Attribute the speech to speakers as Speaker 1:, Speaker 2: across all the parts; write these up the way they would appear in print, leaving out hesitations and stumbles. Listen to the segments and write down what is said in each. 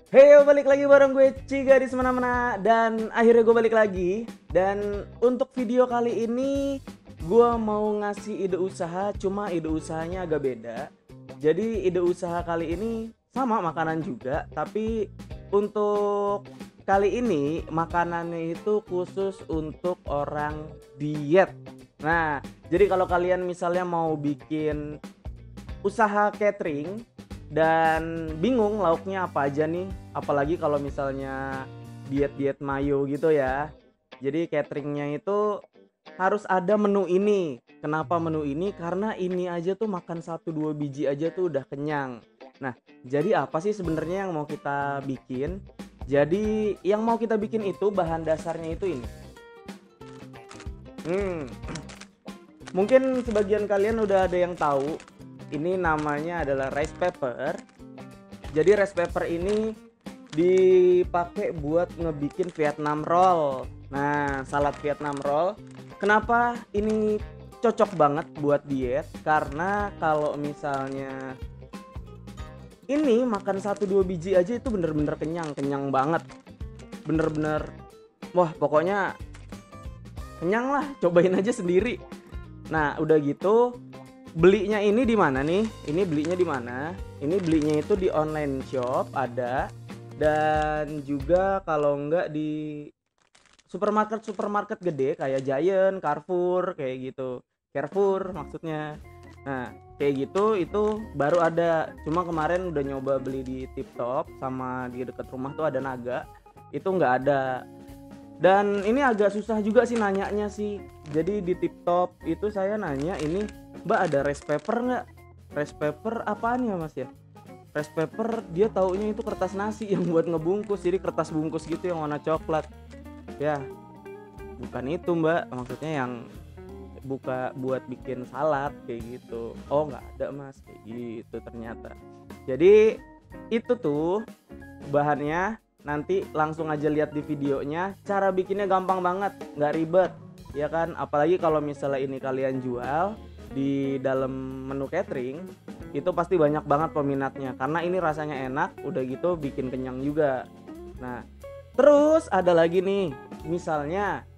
Speaker 1: Hey, balik lagi bareng gue Ciga di semana-mana. Dan akhirnya gue balik lagi. Dan untuk video kali ini gue mau ngasih ide usaha, cuma ide usahanya agak beda. Jadi ide usaha kali ini sama makanan juga, tapi untuk kali ini makanannya itu khusus untuk orang diet. Nah, jadi kalau kalian misalnya mau bikin usaha catering dan bingung lauknya apa aja nih, apalagi kalau misalnya diet-diet mayo gitu ya. Jadi cateringnya itu harus ada menu ini. Kenapa menu ini? Karena ini aja tuh makan satu dua biji aja tuh udah kenyang. Nah, jadi apa sih sebenarnya yang mau kita bikin? Jadi yang mau kita bikin itu bahan dasarnya itu ini. Hmm, Mungkin sebagian kalian udah ada yang tahu. Ini namanya adalah rice paper. Jadi rice paper ini dipakai buat ngebikin Vietnam roll. Nah, salad Vietnam roll. Kenapa ini cocok banget buat diet? Karena kalau misalnya ini makan satu dua biji aja itu bener-bener kenyang, kenyang banget. Bener-bener, wah pokoknya kenyang lah. Cobain aja sendiri. Nah, udah gitu belinya ini di mana nih? Ini belinya di mana? Ini belinya itu di online shop ada, dan juga kalau enggak di supermarket gede kayak Giant, Carrefour kayak gitu. Carrefour maksudnya. Nah, kayak gitu itu baru ada. Cuma kemarin udah nyoba beli di Tip Top sama di dekat rumah tuh ada Naga. Itu nggak ada. Dan ini agak susah juga sih nanyanya sih. Jadi di Tip Top itu saya nanya ini, Mbak ada rice paper nggak? Rice paper apaan ya Mas ya? Rice paper dia taunya itu kertas nasi yang buat ngebungkus. Jadi kertas bungkus gitu yang warna coklat. Ya bukan itu Mbak, maksudnya yang buka buat bikin salad kayak gitu. Oh nggak ada Mas, kayak gitu ternyata. Jadi itu tuh bahannya, nanti langsung aja lihat di videonya. Cara bikinnya gampang banget, nggak ribet ya kan. Apalagi kalau misalnya ini kalian jual di dalam menu catering, itu pasti banyak banget peminatnya karena ini rasanya enak, udah gitu bikin kenyang juga. Nah, terus ada lagi nih, misalnya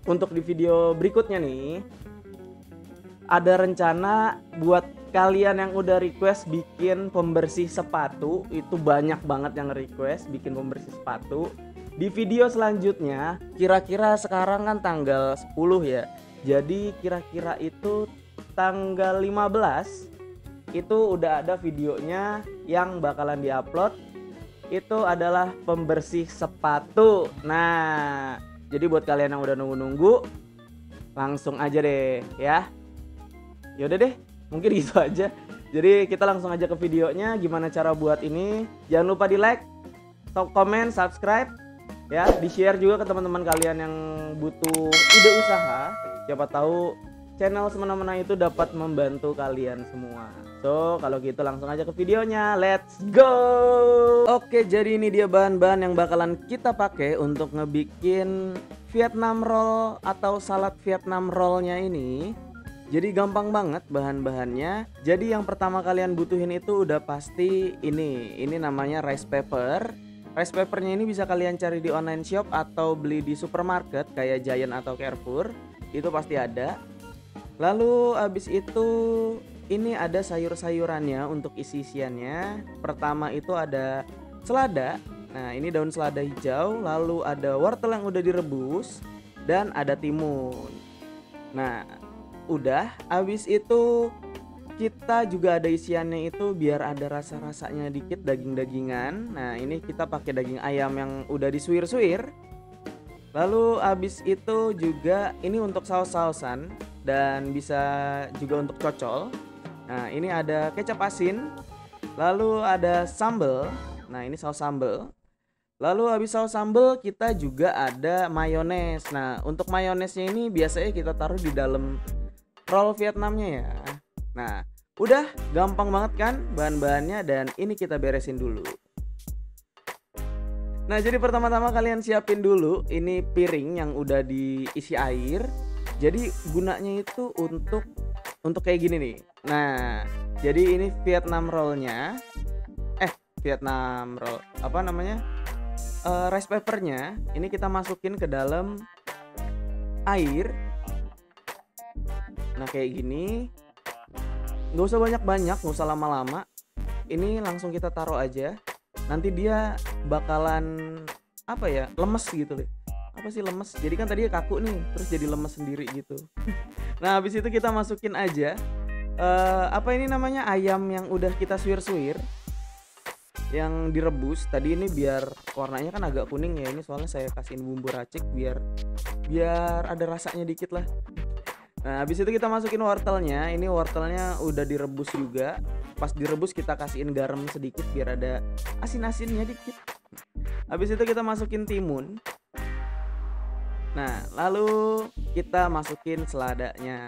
Speaker 1: untuk di video berikutnya nih ada rencana buat kalian yang udah request bikin pembersih sepatu. Itu banyak banget yang request bikin pembersih sepatu. Di video selanjutnya, kira-kira sekarang kan tanggal 10 ya. Jadi kira-kira itu tanggal 15 itu udah ada videonya yang bakalan diupload. Itu adalah pembersih sepatu. Nah, jadi buat kalian yang udah nunggu-nunggu, langsung aja deh ya. Yaudah deh, mungkin gitu aja. Jadi kita langsung aja ke videonya. Gimana cara buat ini? Jangan lupa di like, komen, subscribe ya, di share juga ke teman-teman kalian yang butuh ide usaha. Siapa tahu channel semena-mena itu dapat membantu kalian semua. So kalau gitu langsung aja ke videonya, let's go. Oke, jadi ini dia bahan-bahan yang bakalan kita pakai untuk ngebikin Vietnam roll atau salad Vietnam rollnya ini. Jadi gampang banget bahan-bahannya. Jadi yang pertama kalian butuhin itu udah pasti ini namanya rice paper. Rice papernya ini bisa kalian cari di online shop atau beli di supermarket kayak Giant atau Carrefour. Itu pasti ada. Lalu abis itu ini ada sayur-sayurannya untuk isi-isiannya. Pertama itu ada selada. Nah, ini daun selada hijau. Lalu ada wortel yang udah direbus dan ada timun. Nah, udah. Abis itu kita juga ada isiannya itu biar ada rasa-rasanya dikit, daging-dagingan. Nah, ini kita pakai daging ayam yang udah disuir-suir. Lalu abis itu juga ini untuk saus-sausan dan bisa juga untuk cocol. Nah, ini ada kecap asin. Lalu ada sambal. Nah, ini saus sambal. Lalu habis saus sambal kita juga ada mayones. Nah, untuk mayonesnya ini biasanya kita taruh di dalam roll Vietnamnya ya. Nah, udah gampang banget kan bahan-bahannya, dan ini kita beresin dulu. Nah, jadi pertama-tama kalian siapin dulu ini piring yang udah diisi air. Jadi gunanya itu untuk kayak gini nih. Nah, jadi ini Vietnam rollnya. Vietnam roll, apa namanya, rice papernya ini kita masukin ke dalam air. Nah kayak gini, nggak usah banyak-banyak, nggak usah lama-lama, ini langsung kita taruh aja. Nanti dia bakalan apa ya, lemes gitu deh. Apa sih lemes, jadi kan tadi kaku nih, terus jadi lemes sendiri gitu. Nah habis itu kita masukin aja apa ini namanya, ayam yang udah kita suwir-suwir, yang direbus tadi ini, biar warnanya kan agak kuning ya, ini soalnya saya kasihin bumbu racik biar ada rasanya dikit lah. Nah habis itu kita masukin wortelnya, ini wortelnya udah direbus juga. Pas direbus kita kasihin garam sedikit biar ada asin-asinnya dikit. Habis itu kita masukin timun. Nah lalu kita masukin seladanya.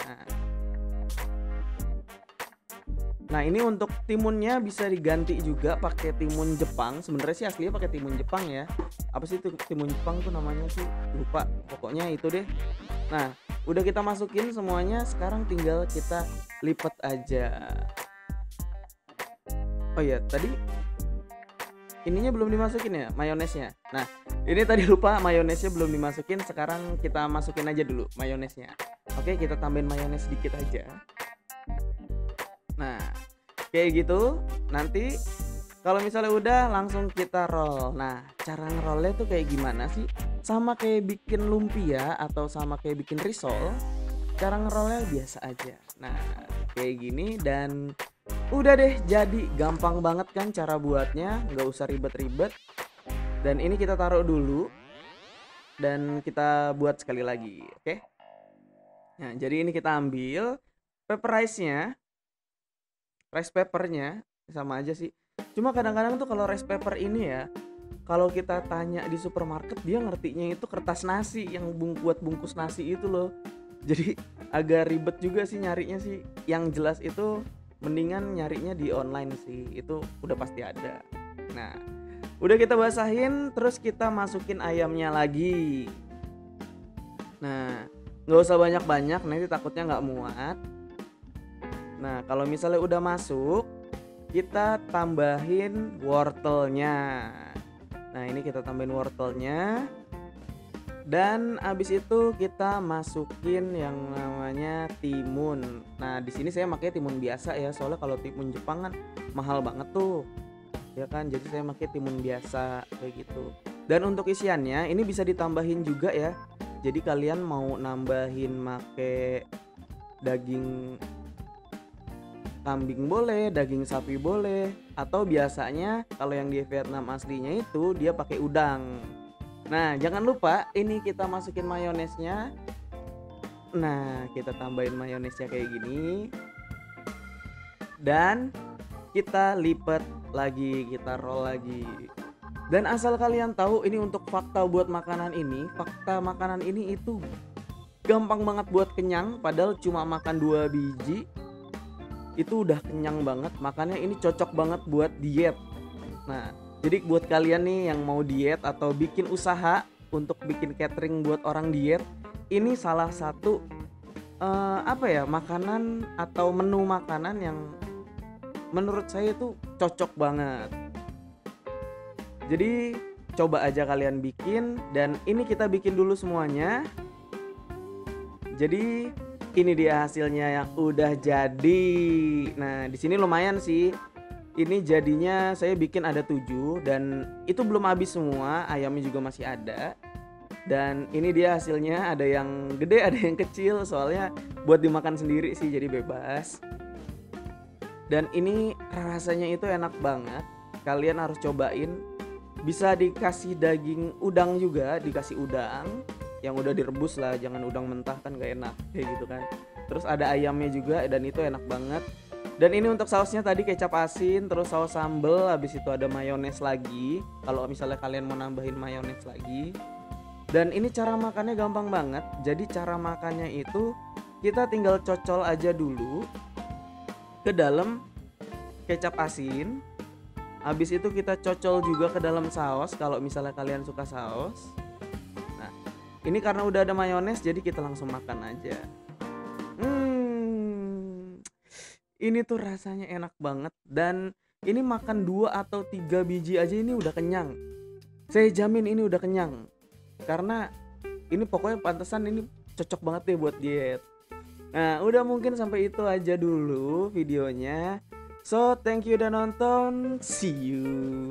Speaker 1: Nah ini untuk timunnya bisa diganti juga pakai timun Jepang. Sebenarnya sih aslinya pakai timun Jepang ya. Apa sih itu timun Jepang tuh namanya sih? Lupa. Pokoknya itu deh. Nah udah kita masukin semuanya. Sekarang tinggal kita lipat aja. Oh iya tadi ininya belum dimasukin ya, mayonesnya. Nah ini tadi lupa, mayonesnya belum dimasukin. Sekarang kita masukin aja dulu mayonesnya. Oke, kita tambahin mayones sedikit aja. Nah kayak gitu. Nanti kalau misalnya udah, langsung kita roll. Nah cara ngerollnya tuh kayak gimana sih? Sama kayak bikin lumpia atau sama kayak bikin risol, cara ngerollnya biasa aja. Nah kayak gini dan udah deh, jadi gampang banget kan cara buatnya, nggak usah ribet-ribet. Dan ini kita taruh dulu dan kita buat sekali lagi, oke? Nah jadi ini kita ambil pepper rice papernya sama aja sih. Cuma kadang-kadang tuh kalau rice paper ini ya, kalau kita tanya di supermarket, dia ngertinya itu kertas nasi yang buat bungkus nasi itu loh. Jadi agak ribet juga sih nyarinya sih. Yang jelas itu mendingan nyarinya di online sih, itu udah pasti ada. Nah udah kita basahin, terus kita masukin ayamnya lagi. Nah nggak usah banyak-banyak, nanti takutnya nggak muat. Nah kalau misalnya udah masuk, kita tambahin wortelnya. Nah ini kita tambahin wortelnya. Dan abis itu kita masukin yang namanya timun. Nah di sini saya pakai timun biasa ya, soalnya kalau timun Jepang kan mahal banget tuh, ya kan. Jadi saya pakai timun biasa kayak gitu. Dan untuk isiannya ini bisa ditambahin juga ya. Jadi kalian mau nambahin pakai daging kambing boleh, daging sapi boleh, atau biasanya kalau yang di Vietnam aslinya itu dia pakai udang. Nah jangan lupa ini kita masukin mayonesnya. Nah kita tambahin mayonesnya kayak gini. Dan kita lipat lagi, kita roll lagi. Dan asal kalian tahu, ini untuk fakta buat makanan ini. Fakta makanan ini itu gampang banget buat kenyang. Padahal cuma makan 2 biji itu udah kenyang banget. Makanya ini cocok banget buat diet. Nah jadi buat kalian nih yang mau diet atau bikin usaha untuk bikin catering buat orang diet, ini salah satu makanan atau menu makanan yang menurut saya itu cocok banget. Jadi coba aja kalian bikin, dan ini kita bikin dulu semuanya. Jadi ini dia hasilnya yang udah jadi. Nah di sini lumayan sih. Ini jadinya saya bikin ada 7 dan itu belum habis semua, ayamnya juga masih ada. Dan ini dia hasilnya, ada yang gede ada yang kecil, soalnya buat dimakan sendiri sih, jadi bebas. Dan ini rasanya itu enak banget, kalian harus cobain. Bisa dikasih daging udang juga, dikasih udang yang udah direbus lah, jangan udang mentah kan gak enak kayak gitu kan. Terus ada ayamnya juga dan itu enak banget. Dan ini untuk sausnya tadi kecap asin, terus saus sambal, habis itu ada mayones lagi. Kalau misalnya kalian mau nambahin mayones lagi. Dan ini cara makannya gampang banget. Jadi cara makannya itu kita tinggal cocol aja dulu ke dalam kecap asin. Habis itu kita cocol juga ke dalam saus kalau misalnya kalian suka saus. Nah, ini karena udah ada mayones jadi kita langsung makan aja. Ini tuh rasanya enak banget. Dan Ini makan 2 atau 3 biji aja ini udah kenyang. Saya jamin ini udah kenyang. Karena ini pokoknya pantesan ini cocok banget deh buat diet. Nah, udah mungkin sampai itu aja dulu videonya. So, thank you udah nonton. See you.